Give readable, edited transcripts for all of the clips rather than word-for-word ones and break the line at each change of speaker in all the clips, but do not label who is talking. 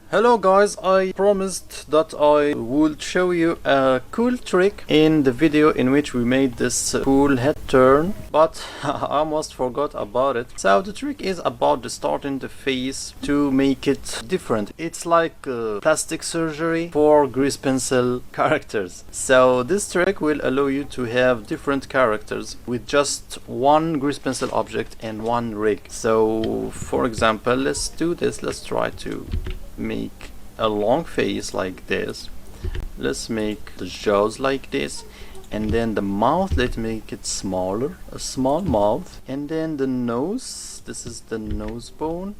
Hello guys, I promised that I would show you a cool trick in the video in which we made this cool head turn, but I almost forgot about it. So the trick is about distorting the face to make it different. It's like plastic surgery for grease pencil characters. So this trick will allow you to have different characters with just one grease pencil object and one rig. So for example, let's do this. Let's try to make a long face like this. Let's make the jaws like this, and then the mouth, let's make it smaller, a small mouth, and then the nose, this is the nose bone,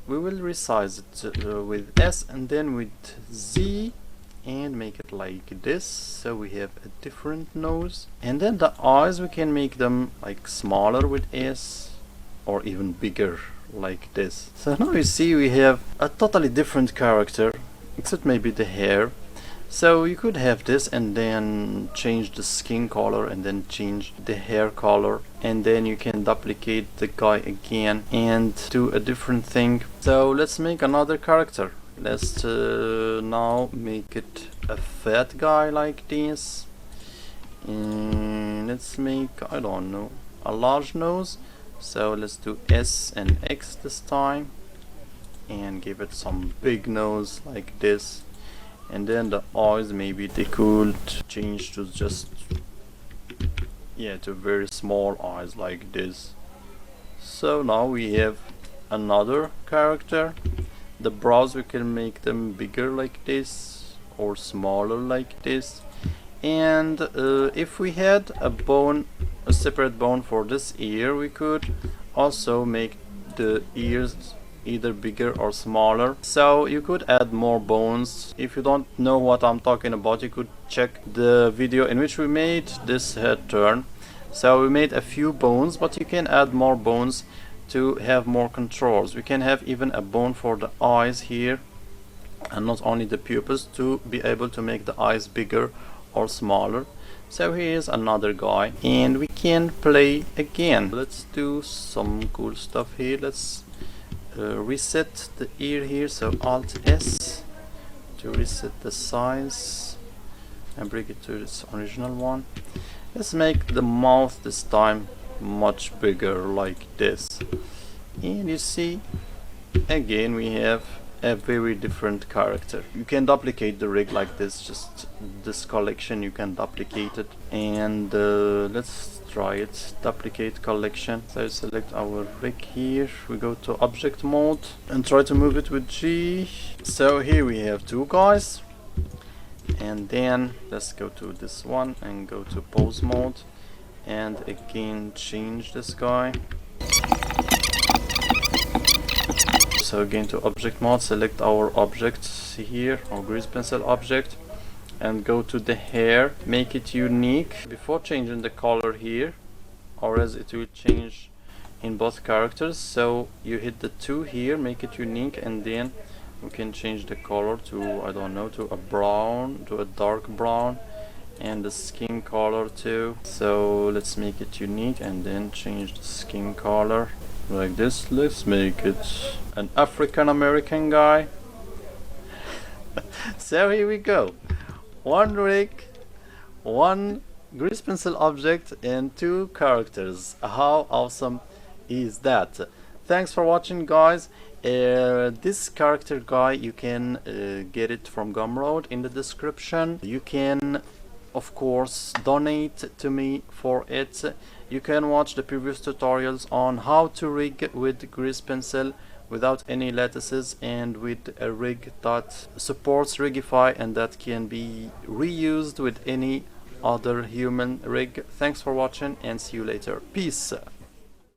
we will resize it with S and then with Z and make it like this, so we have a different nose. And then the eyes, we can make them like smaller with S or even bigger like this. So now you see we have a totally different character, except maybe the hair. So you could have this and then change the skin color and then change the hair color, and then you can duplicate the guy again and do a different thing. So let's make another character. Let's now make it a fat guy like this, and let's make, I don't know, a large nose. So let's do S and X this time and give it some big nose like this. And then the eyes, maybe they could change to just, yeah, to very small eyes like this. So now we have another character. The brows, we can make them bigger like this or smaller like this. And if we had a separate bone for this ear, we could also make the ears either bigger or smaller. So you could add more bones. If you don't know what I'm talking about, you could check the video in which we made this head turn. So we made a few bones, but you can add more bones to have more controls. We can have even a bone for the eyes here, and not only the pupils, to be able to make the eyes bigger or smaller. So here's another guy, and we can play again. Let's do some cool stuff here. Let's reset the ear here, so Alt S to reset the size and bring it to its original one. Let's make the mouth this time much bigger like this, and you see again we have a very different character. You can duplicate the rig like this, just this collection, you can duplicate it. And let's try it, duplicate collection. So select our rig here, we go to object mode and try to move it with G. So here we have two guys, and then let's go to this one and go to pose mode and again change this guy. So again to object mode, select our object here, our grease pencil object, and go to the hair, make it unique before changing the color here, or else it will change in both characters. So you hit the 2 here, make it unique, and then we can change the color to, I don't know, to a brown, to a dark brown, and the skin color too. So let's make it unique and then change the skin color like this. Let's make it an African American guy. So here we go, one rig, one grease pencil object, and 2 characters. How awesome is that? Thanks for watching, guys. This character guy, you can get it from Gumroad in the description. You can of course donate to me for it. You can watch the previous tutorials on how to rig with grease pencil without any lattices and with a rig that supports Rigify and that can be reused with any other human rig. Thanks for watching and see you later. Peace.